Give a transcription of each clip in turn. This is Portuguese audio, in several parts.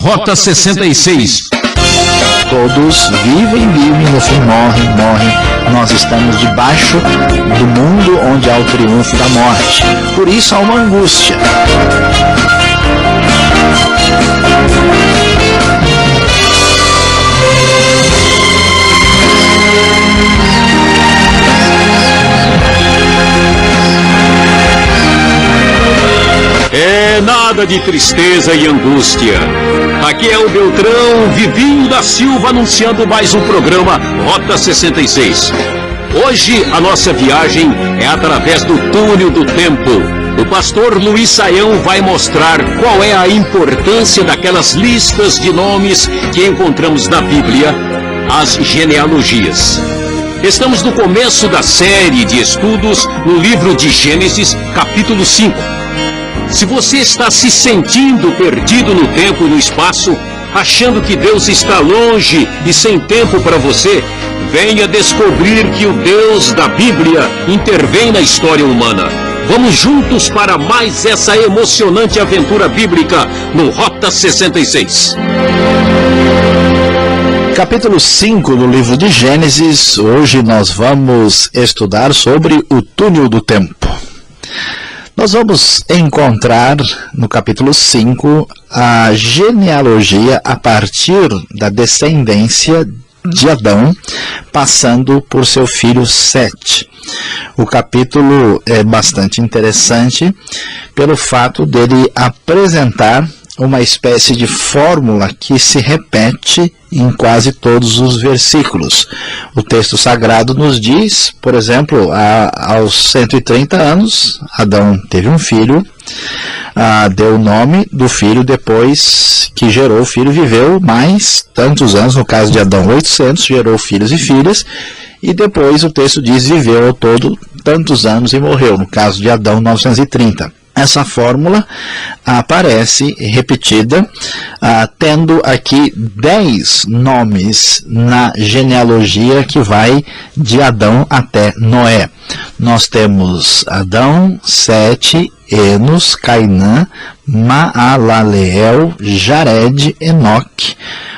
Rota 66. Todos vivem, no fim morrem. Nós estamos debaixo do mundo onde há o triunfo da morte. Por isso há uma angústia. É nada de tristeza e angústia. Aqui é o Beltrão Vivinho da Silva anunciando mais um programa Rota 66. Hoje a nossa viagem é através do túnel do tempo. O pastor Luiz Saião vai mostrar qual é a importância daquelas listas de nomes que encontramos na Bíblia, as genealogias. Estamos no começo da série de estudos no livro de Gênesis, capítulo 5. Se você está se sentindo perdido no tempo e no espaço, achando que Deus está longe e sem tempo para você, venha descobrir que o Deus da Bíblia intervém na história humana. Vamos juntos para mais essa emocionante aventura bíblica no Rota 66. Capítulo 5 do livro de Gênesis. Hoje nós vamos estudar sobre o túnel do tempo. Nós vamos encontrar no capítulo 5 a genealogia a partir da descendência de Adão, passando por seu filho Sete. O capítulo é bastante interessante pelo fato dele apresentar uma espécie de fórmula que se repete em quase todos os versículos. O texto sagrado nos diz, por exemplo, aos 130 anos, Adão teve um filho, deu o nome do filho depois que gerou o filho, viveu mais tantos anos, no caso de Adão 800, gerou filhos e filhas, e depois o texto diz, viveu ao todo tantos anos e morreu, no caso de Adão 930. Essa fórmula aparece repetida, tendo aqui 10 nomes na genealogia que vai de Adão até Noé. Nós temos Adão, Sete, Enos, Cainã, Maalaleel, Jared, Enoque,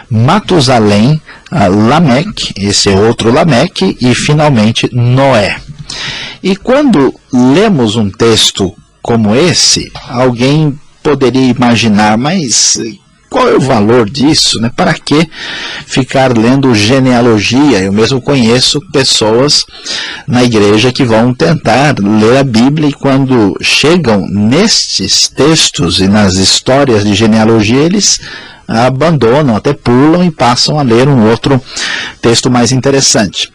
Matusalém, Lameque, esse é outro Lameque, e finalmente Noé. E quando lemos um texto como esse, alguém poderia imaginar, mas qual é o valor disso, né? Para que ficar lendo genealogia? Eu mesmo conheço pessoas na igreja que vão tentar ler a Bíblia e quando chegam nestes textos e nas histórias de genealogia, eles abandonam, até pulam e passam a ler um outro texto mais interessante.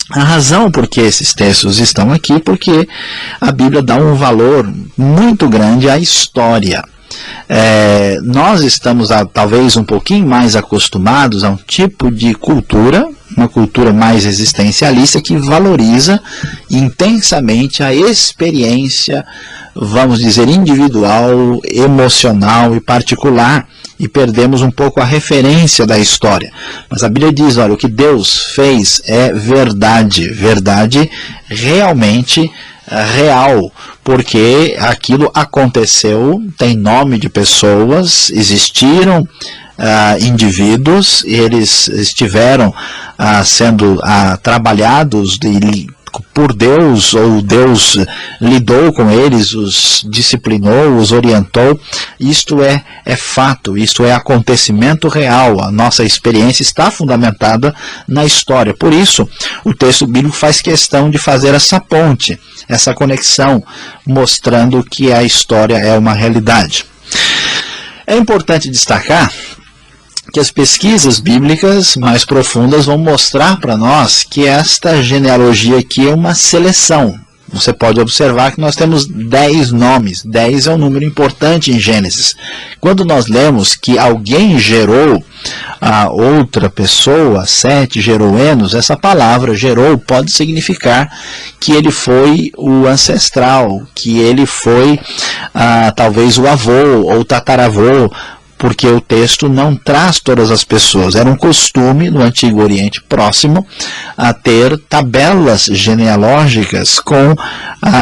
A razão por que esses textos estão aqui, porque a Bíblia dá um valor muito grande à história. Nós estamos talvez um pouquinho mais acostumados a um tipo de cultura, uma cultura mais existencialista que valoriza intensamente a experiência, vamos dizer, individual, emocional e particular, e perdemos um pouco a referência da história. Mas a Bíblia diz, olha, o que Deus fez é verdade, verdade realmente real, porque aquilo aconteceu, tem nome de pessoas, existiram indivíduos, eles estiveram sendo trabalhados por Deus, ou Deus lidou com eles, os disciplinou, os orientou. Isto é fato, isto é acontecimento real. A nossa experiência está fundamentada na história. Por isso, o texto bíblico faz questão de fazer essa ponte, essa conexão, mostrando que a história é uma realidade. É importante destacar que as pesquisas bíblicas mais profundas vão mostrar para nós que esta genealogia aqui é uma seleção. Você pode observar que nós temos 10 nomes. 10 é um número importante em Gênesis. Quando nós lemos que alguém gerou a outra pessoa, Sete gerou Enos, essa palavra gerou pode significar que ele foi o ancestral, que ele foi talvez o avô ou tataravô. porque o texto não traz todas as pessoas. Era um costume no Antigo Oriente Próximo a ter tabelas genealógicas com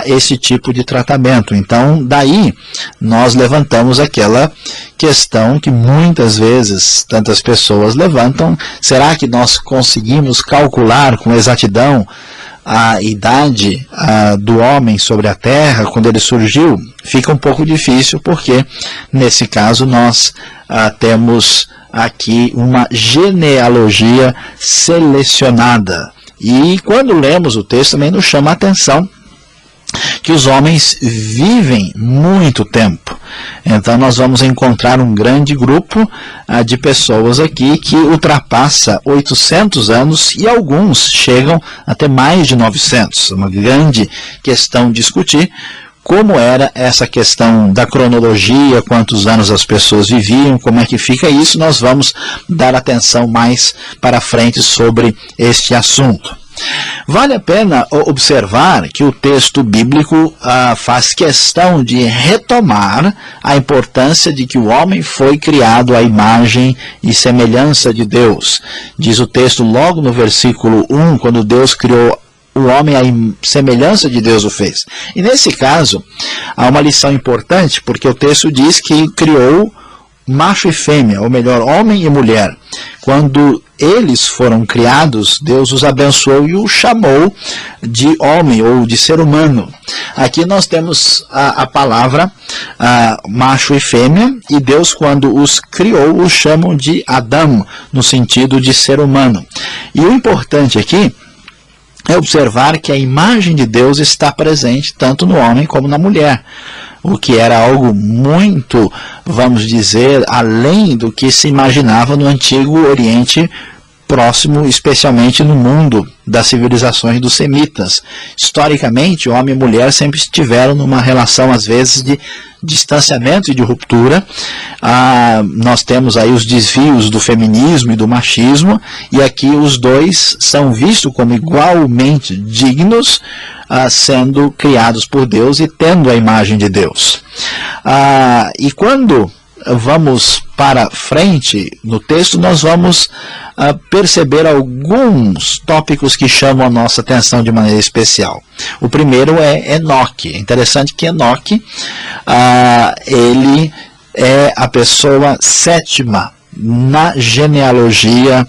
esse tipo de tratamento. Então, daí nós levantamos aquela questão que muitas vezes tantas pessoas levantam: será que nós conseguimos calcular com exatidão a idade do homem sobre a terra quando ele surgiu? Fica um pouco difícil, porque nesse caso nós temos aqui uma genealogia selecionada. E quando lemos o texto também nos chama a atenção que os homens vivem muito tempo. Então nós vamos encontrar um grande grupo de pessoas aqui que ultrapassa 800 anos e alguns chegam até mais de 900. Uma grande questão discutir como era essa questão da cronologia, quantos anos as pessoas viviam, como é que fica isso. Nós vamos dar atenção mais para frente sobre este assunto. Vale a pena observar que o texto bíblico faz questão de retomar a importância de que o homem foi criado à imagem e semelhança de Deus. Diz o texto logo no versículo 1, quando Deus criou o homem, à semelhança de Deus o fez. E nesse caso, há uma lição importante, porque o texto diz que criou macho e fêmea, ou melhor, homem e mulher. Quando eles foram criados, Deus os abençoou e os chamou de homem ou de ser humano. Aqui nós temos a palavra macho e fêmea, e Deus, quando os criou, os chamam de Adão, no sentido de ser humano. E o importante aqui é observar que a imagem de Deus está presente tanto no homem como na mulher, o que era algo muito, vamos dizer, além do que se imaginava no Antigo Oriente Próximo, especialmente no mundo das civilizações dos semitas. Historicamente, homem e mulher sempre estiveram numa relação, às vezes, de distanciamento e de ruptura. Nós temos aí os desvios do feminismo e do machismo, e aqui os dois são vistos como igualmente dignos, sendo criados por Deus e tendo a imagem de Deus. E quando vamos para frente no texto, nós vamos perceber alguns tópicos que chamam a nossa atenção de maneira especial. O primeiro é Enoque. É interessante que Enoque, ele é a pessoa sétima na genealogia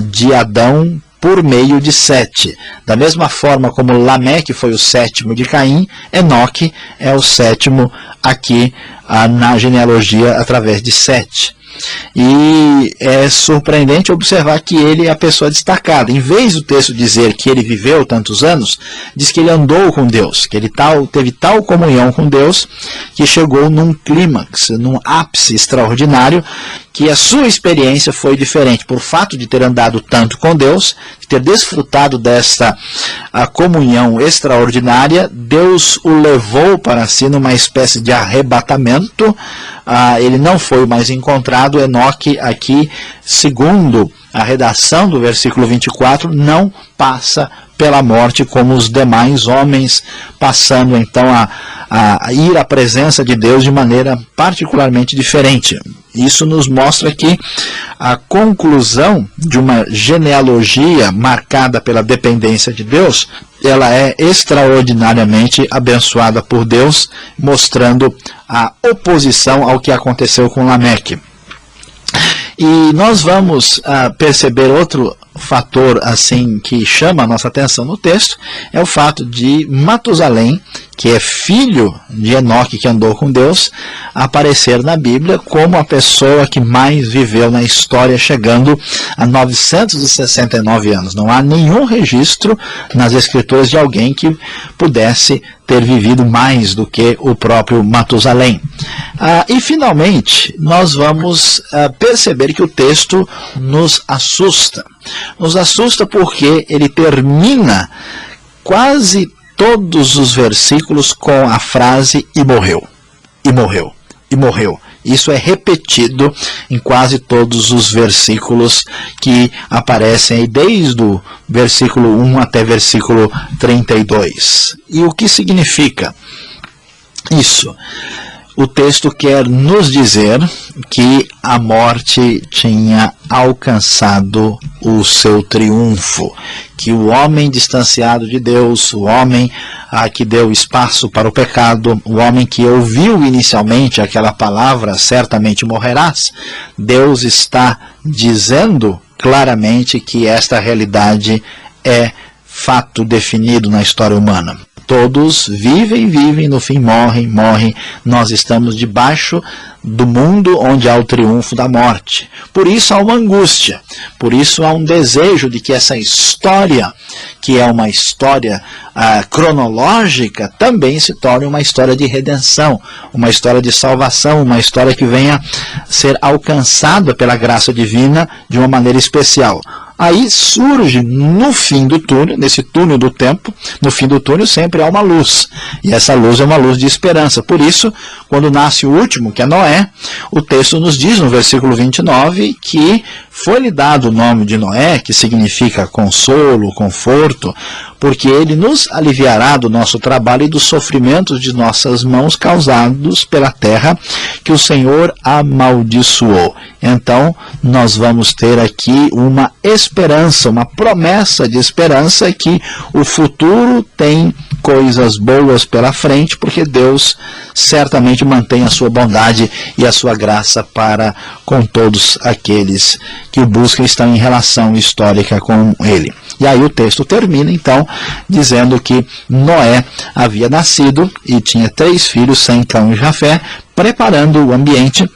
de Adão por meio de Sete. Da mesma forma como Lameque foi o sétimo de Caim, Enoque é o sétimo aqui na genealogia através de Sete. E é surpreendente observar que ele é a pessoa destacada. Em vez do texto dizer que ele viveu tantos anos, diz que ele andou com Deus, que ele teve tal comunhão com Deus, que chegou num clímax, num ápice extraordinário, que a sua experiência foi diferente. Por fato de ter andado tanto com Deus, de ter desfrutado desta comunhão extraordinária, Deus o levou para si numa espécie de arrebatamento. Ele não foi mais encontrado. Enoque aqui, segundo a redação do versículo 24, não passa pela morte como os demais homens, passando então a ir à presença de Deus de maneira particularmente diferente. Isso nos mostra que a conclusão de uma genealogia marcada pela dependência de Deus, ela é extraordinariamente abençoada por Deus, mostrando a oposição ao que aconteceu com Lameque. E nós vamos perceber outro fator assim que chama a nossa atenção no texto, é o fato de Matusalém, que é filho de Enoque, que andou com Deus, aparecer na Bíblia como a pessoa que mais viveu na história, chegando a 969 anos. Não há nenhum registro nas Escrituras de alguém que pudesse ter vivido mais do que o próprio Matusalém. E finalmente, nós vamos perceber que o texto nos assusta. Nos assusta porque ele termina quase todos os versículos com a frase "e morreu", "e morreu", "e morreu". Isso é repetido em quase todos os versículos que aparecem aí, desde o versículo 1 até versículo 32. E o que significa isso? o texto quer nos dizer que a morte tinha alcançado o seu triunfo, que o homem distanciado de Deus, o homem que deu espaço para o pecado, o homem que ouviu inicialmente aquela palavra, certamente morrerás, Deus está dizendo claramente que esta realidade é fato definido na história humana. Todos vivem, no fim morrem. Nós estamos debaixo do mundo onde há o triunfo da morte. Por isso há uma angústia, por isso há um desejo de que essa história, que é uma história cronológica, também se torne uma história de redenção, uma história de salvação, uma história que venha ser alcançada pela graça divina de uma maneira especial. Aí surge no fim do túnel, nesse túnel do tempo, no fim do túnel sempre há uma luz. E essa luz é uma luz de esperança. Por isso, quando nasce o último, que é Noé, o texto nos diz no versículo 29 que foi-lhe dado o nome de Noé, que significa consolo, conforto, porque ele nos aliviará do nosso trabalho e dos sofrimentos de nossas mãos causados pela terra que o Senhor amaldiçoou. Então, nós vamos ter aqui uma esperança, uma promessa de esperança que o futuro tem coisas boas pela frente, porque Deus certamente mantém a sua bondade e a sua graça para com todos aqueles que o buscam e estão em relação histórica com ele. E aí o texto termina, então, dizendo que Noé havia nascido e tinha 3 filhos, Sem, Cão e Jafé, preparando o ambiente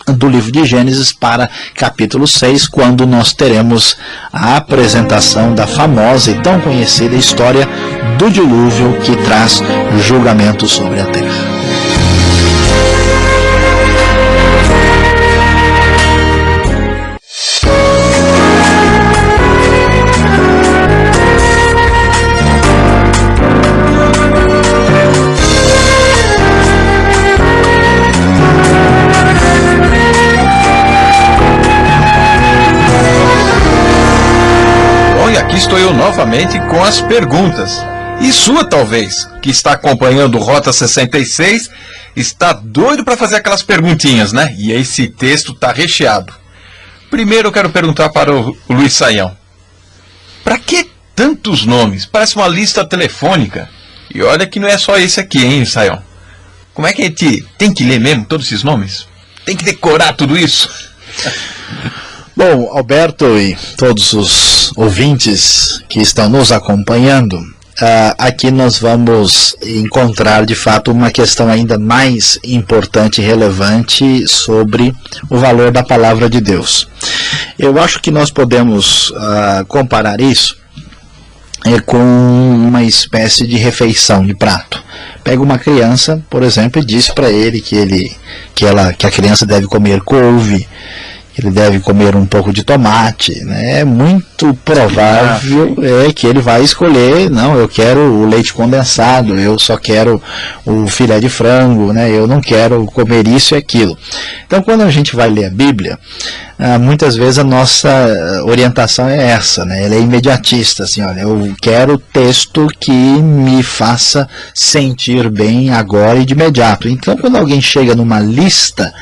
do livro de Gênesis para capítulo 6, quando nós teremos a apresentação da famosa e tão conhecida história do dilúvio que traz julgamento sobre a terra. Aqui estou eu novamente com as perguntas. E sua, talvez, que está acompanhando o Rota 66, está doido para fazer aquelas perguntinhas, né? E esse texto está recheado. Primeiro eu quero perguntar para o Luiz Saião. Para que tantos nomes? Parece uma lista telefônica. E olha que não é só esse aqui, hein, Saião? Como é que a gente tem que ler mesmo todos esses nomes? Tem que decorar tudo isso? Bom, Alberto e todos os ouvintes que estão nos acompanhando, aqui nós vamos encontrar de fato uma questão ainda mais importante e relevante sobre o valor da palavra de Deus. Eu acho que nós podemos comparar isso com uma espécie de refeição, de prato. Pega uma criança, por exemplo, e diz para ele que a criança deve comer couve, ele deve comer um pouco de tomate, né? É muito provável que ele vai escolher, não, eu quero o leite condensado, eu só quero o filé de frango, né? Eu não quero comer isso e aquilo. Então, quando a gente vai ler a Bíblia, muitas vezes a nossa orientação é essa, né? Ela é imediatista, assim, olha, eu quero texto que me faça sentir bem agora e de imediato. Então, quando alguém chega numa lista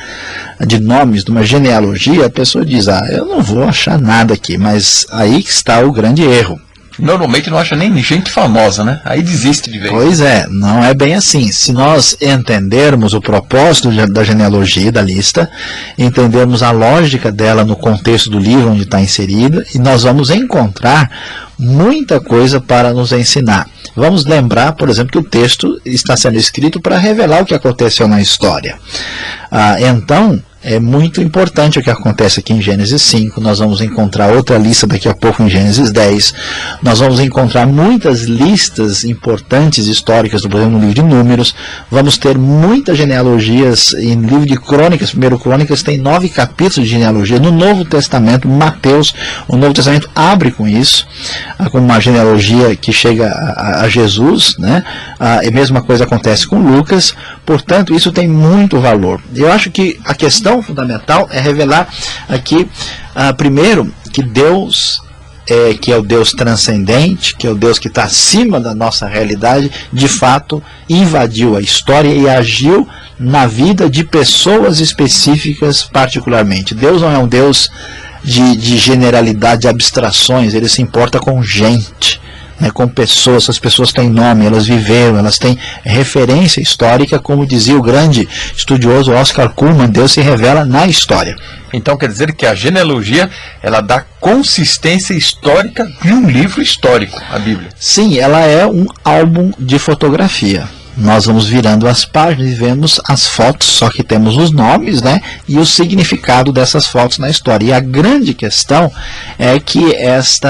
de nomes, de uma genealogia, a pessoa diz, eu não vou achar nada aqui, mas aí que está o grande erro. Normalmente não acha nem gente famosa, né? Aí desiste de vez. Pois é, não é bem assim. Se nós entendermos o propósito da genealogia, da lista, entendermos a lógica dela no contexto do livro onde está inserida, e nós vamos encontrar muita coisa para nos ensinar. Vamos lembrar, por exemplo, que o texto está sendo escrito para revelar o que aconteceu na história. Então, é muito importante o que acontece aqui em Gênesis 5, nós vamos encontrar outra lista daqui a pouco em Gênesis 10, nós vamos encontrar muitas listas importantes históricas, por exemplo, no livro de Números, vamos ter muitas genealogias em livro de Crônicas. Primeiro Crônicas tem 9 capítulos de genealogia. No Novo Testamento, Mateus, o Novo Testamento abre com isso, com uma genealogia que chega a Jesus, né? A mesma coisa acontece com Lucas, portanto, isso tem muito valor. Eu acho que a questão fundamental é revelar aqui, primeiro, que Deus que é o Deus transcendente, que é o Deus que está acima da nossa realidade, de fato invadiu a história e agiu na vida de pessoas específicas particularmente. Deus não é um Deus de generalidade, de abstrações, ele se importa com gente, né, com pessoas. Essas pessoas têm nome, elas viveram, elas têm referência histórica, como dizia o grande estudioso Oscar Cullmann, Deus se revela na história. Então quer dizer que a genealogia, ela dá consistência histórica de um livro histórico, a Bíblia. Sim, ela é um álbum de fotografia. Nós vamos virando as páginas e vemos as fotos, só que temos os nomes, né, e o significado dessas fotos na história. E a grande questão é que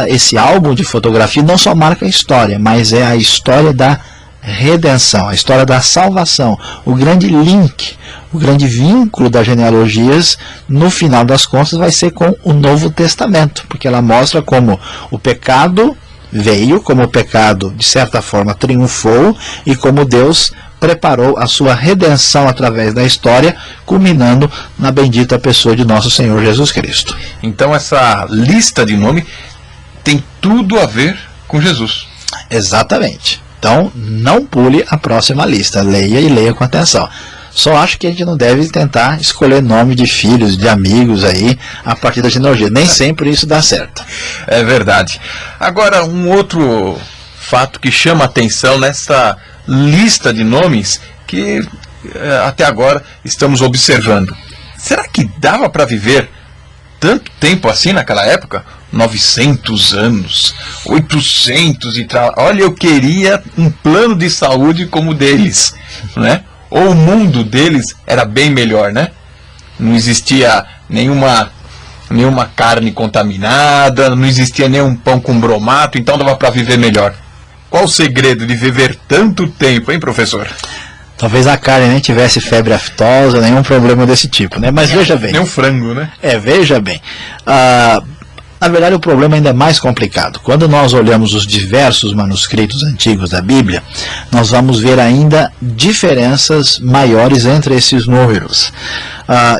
esse álbum de fotografia não só marca a história, mas é a história da redenção, a história da salvação, o grande link, o grande vínculo das genealogias, no final das contas, vai ser com o Novo Testamento, porque ela mostra como o pecado veio, como o pecado, de certa forma, triunfou, e como Deus preparou a sua redenção através da história, culminando na bendita pessoa de nosso Senhor Jesus Cristo. Então essa lista de nome tem tudo a ver com Jesus. Exatamente. Então, não pule a próxima lista, leia e leia com atenção. Só acho que a gente não deve tentar escolher nome de filhos, de amigos aí, a partir da genealogia. Nem sempre isso dá certo. É verdade. Agora, um outro fato que chama a atenção nessa lista de nomes que até agora estamos observando. Será que dava para viver tanto tempo assim naquela época? 900 anos, 800 e tal. Olha, eu queria um plano de saúde como o deles, né? Ou o mundo deles era bem melhor, né? Não existia nenhuma carne contaminada, não existia nenhum pão com bromato, então dava para viver melhor. Qual o segredo de viver tanto tempo, hein, professor? Talvez a carne nem tivesse febre aftosa, nenhum problema desse tipo, né? Mas veja bem. Nem um frango, né? Veja bem. Na verdade, o problema ainda é mais complicado. Quando nós olhamos os diversos manuscritos antigos da Bíblia, nós vamos ver ainda diferenças maiores entre esses números.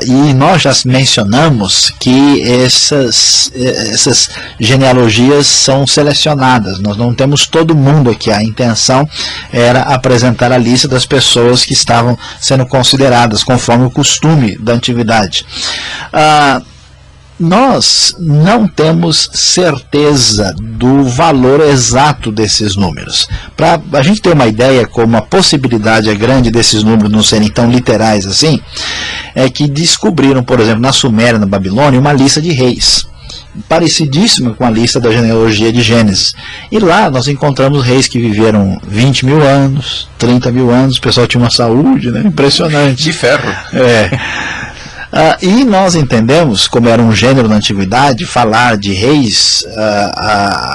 E nós já mencionamos que essas genealogias são selecionadas. Nós não temos todo mundo aqui. A intenção era apresentar a lista das pessoas que estavam sendo consideradas conforme o costume da antiguidade. Nós não temos certeza do valor exato desses números. Para a gente ter uma ideia como a possibilidade é grande desses números não serem tão literais assim, é que descobriram, por exemplo, na Suméria, na Babilônia, uma lista de reis, parecidíssima com a lista da genealogia de Gênesis. E lá nós encontramos reis que viveram 20 mil anos, 30 mil anos, o pessoal tinha uma saúde, né, impressionante. De ferro. E nós entendemos, como era um gênero na antiguidade, falar de reis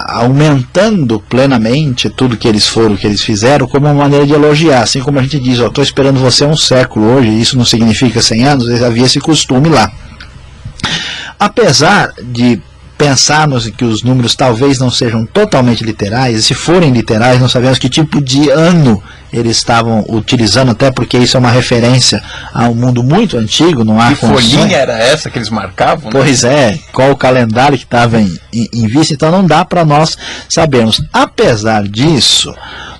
aumentando plenamente tudo que eles foram, que eles fizeram, como uma maneira de elogiar. Assim como a gente diz, estou esperando você um século hoje, isso não significa 100 anos, havia esse costume lá. Apesar de pensarmos que os números talvez não sejam totalmente literais, e se forem literais, não sabemos que tipo de ano eles estavam utilizando, até porque isso é uma referência a um mundo muito antigo, não há condições. Que folhinha era essa que eles marcavam? Né? Pois é, qual o calendário que estava em vista, então não dá para nós sabermos. Apesar disso,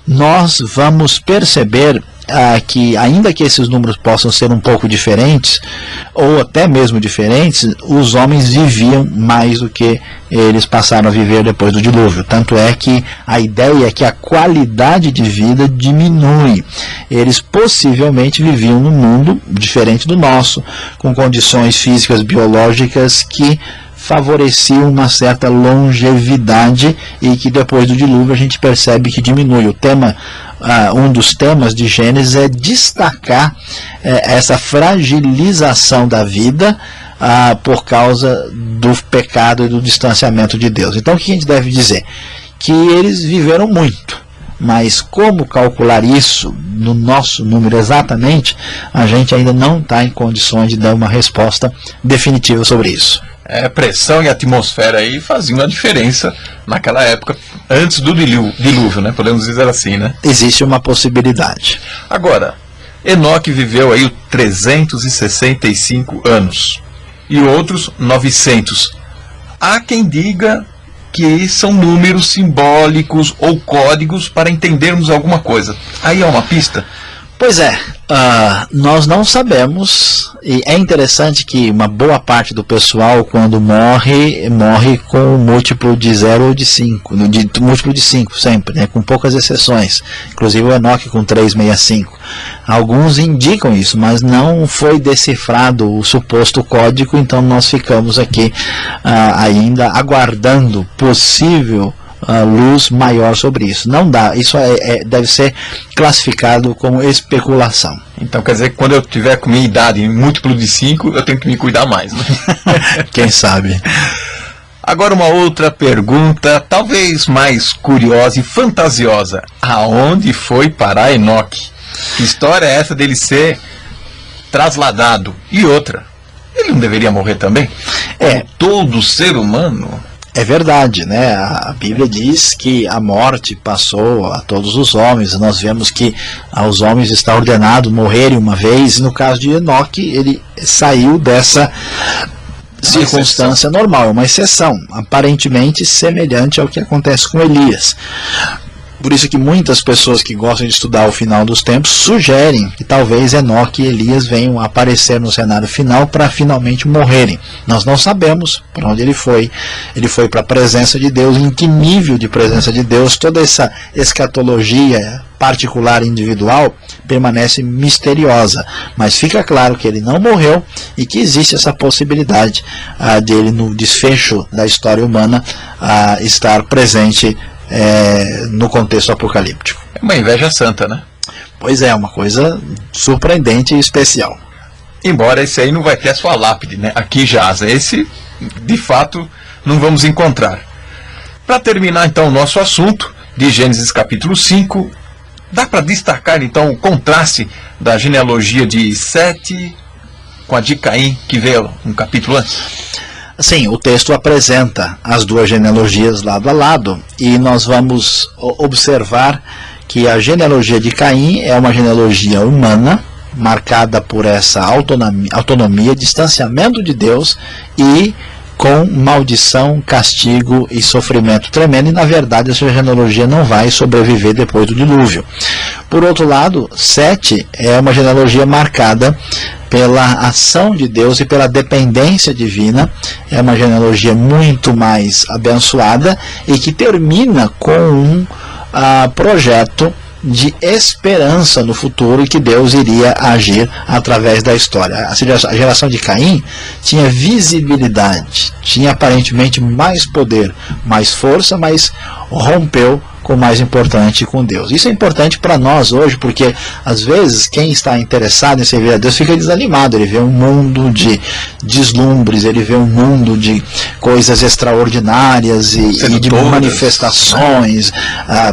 nós vamos perceber que, ainda que esses números possam ser um pouco diferentes, ou até mesmo diferentes, os homens viviam mais do que eles passaram a viver depois do dilúvio. Tanto é que a ideia é que a qualidade de vida diminui. Eles possivelmente viviam num mundo diferente do nosso, com condições físicas, biológicas que favoreciam uma certa longevidade, e que depois do dilúvio a gente percebe que diminui. O tema, um dos temas de Gênesis é destacar essa fragilização da vida por causa do pecado e do distanciamento de Deus. Então o que a gente deve dizer? Que eles viveram muito, mas como calcular isso no nosso número exatamente, a gente ainda não está em condições de dar uma resposta definitiva sobre isso. Pressão e atmosfera aí faziam a diferença naquela época, antes do dilúvio, né? Podemos dizer assim, né? Existe uma possibilidade. Agora, Enoque viveu aí 365 anos e outros 900. Há quem diga que são números simbólicos ou códigos para entendermos alguma coisa. Aí é uma pista? Pois é, Nós não sabemos, e é interessante que uma boa parte do pessoal, quando morre com múltiplo de 0 ou de 5, múltiplo de 5 sempre, né, com poucas exceções, inclusive o Enoque com 365. Alguns indicam isso, mas não foi decifrado o suposto código, então nós ficamos aqui ainda aguardando possível luz maior sobre isso. Não dá, isso deve ser classificado como especulação. Então quer dizer que quando eu tiver com minha idade em múltiplo de 5, eu tenho que me cuidar mais, né? Quem sabe? Agora uma outra pergunta, talvez mais curiosa e fantasiosa. Aonde foi parar Enoque? Que história é essa dele ser trasladado? E outra, ele não deveria morrer também? Todo ser humano... É verdade, né? A Bíblia diz que a morte passou a todos os homens. Nós vemos que aos homens está ordenado morrerem uma vez. E no caso de Enoque, ele saiu dessa circunstância normal, uma exceção, aparentemente semelhante ao que acontece com Elias. Por isso que muitas pessoas que gostam de estudar o final dos tempos sugerem que talvez Enoque e Elias venham a aparecer no cenário final para finalmente morrerem. Nós não sabemos para onde ele foi. Ele foi para a presença de Deus, em que nível de presença de Deus. Toda essa escatologia particular e individual permanece misteriosa, mas fica claro que ele não morreu e que existe essa possibilidade dele, no desfecho da história humana, estar presente no contexto apocalíptico. É uma inveja santa, né? Pois é, uma coisa surpreendente e especial. Embora esse aí não vai ter a sua lápide, né? Aqui jaz. Esse, de fato, não vamos encontrar. Para terminar, então, o nosso assunto de Gênesis capítulo 5, dá para destacar, então, o contraste da genealogia de Sete com a de Caim, que veio um capítulo antes? Sim, o texto apresenta as duas genealogias lado a lado, e nós vamos observar que a genealogia de Caim é uma genealogia humana, marcada por essa autonomia, distanciamento de Deus e com maldição, castigo e sofrimento tremendo, e na verdade essa genealogia não vai sobreviver depois do dilúvio. Por outro lado, Sete é uma genealogia marcada pela ação de Deus e pela dependência divina. É uma genealogia muito mais abençoada e que termina com um projeto de esperança no futuro e que Deus iria agir através da história. A geração de Caim tinha visibilidade, tinha aparentemente mais poder, mais força, mas rompeu com o mais importante, com Deus. Isso é importante para nós hoje, porque às vezes quem está interessado em servir a Deus fica desanimado. Ele vê um mundo de deslumbres, ele vê um mundo de coisas extraordinárias e de manifestações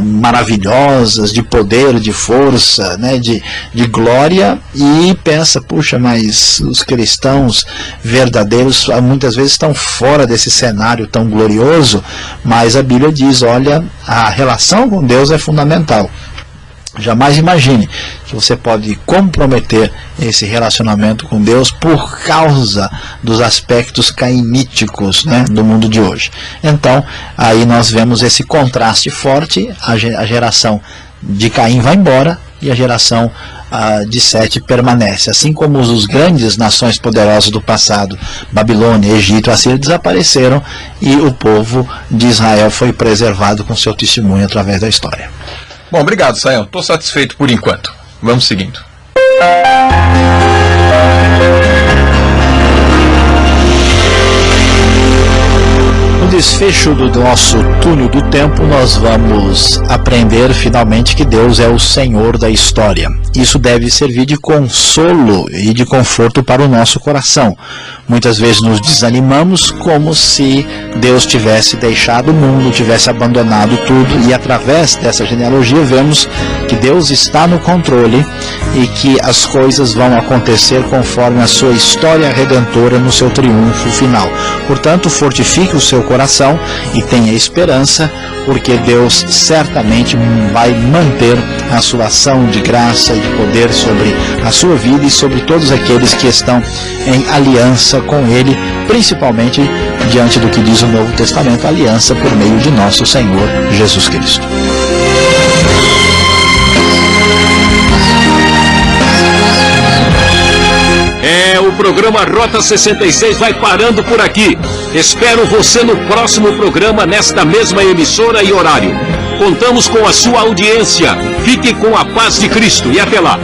maravilhosas, de poder, de força, né, de glória, e pensa, puxa, mas os cristãos verdadeiros muitas vezes estão fora desse cenário tão glorioso. Mas a Bíblia diz, olha, a relação com Deus é fundamental. Jamais imagine que você pode comprometer esse relacionamento com Deus por causa dos aspectos caimíticos, né, do mundo de hoje. Então, aí nós vemos esse contraste forte. A geração de Caim vai embora e a geração de Sete permanece. Assim como os grandes nações poderosas do passado, Babilônia, Egito, Assíria, desapareceram, e o povo de Israel foi preservado com seu testemunho através da história. Bom, obrigado, Sayão. Estou satisfeito por enquanto. Vamos seguindo. No desfecho do nosso túnel do tempo, nós vamos aprender finalmente que Deus é o Senhor da história. Isso deve servir de consolo e de conforto para o nosso coração. Muitas vezes nos desanimamos como se Deus tivesse deixado o mundo, tivesse abandonado tudo, e através dessa genealogia vemos que Deus está no controle e que as coisas vão acontecer conforme a sua história redentora no seu triunfo final. Portanto, fortifique o seu coração e tenha esperança, porque Deus certamente vai manter a sua ação de graça e de poder sobre a sua vida e sobre todos aqueles que estão em aliança com Ele, principalmente diante do que diz o Novo Testamento, aliança por meio de nosso Senhor Jesus Cristo. o programa Rota 66 vai parando por aqui. Espero você no próximo programa, nesta mesma emissora e horário. Contamos com a sua audiência. Fique com a paz de Cristo e até lá.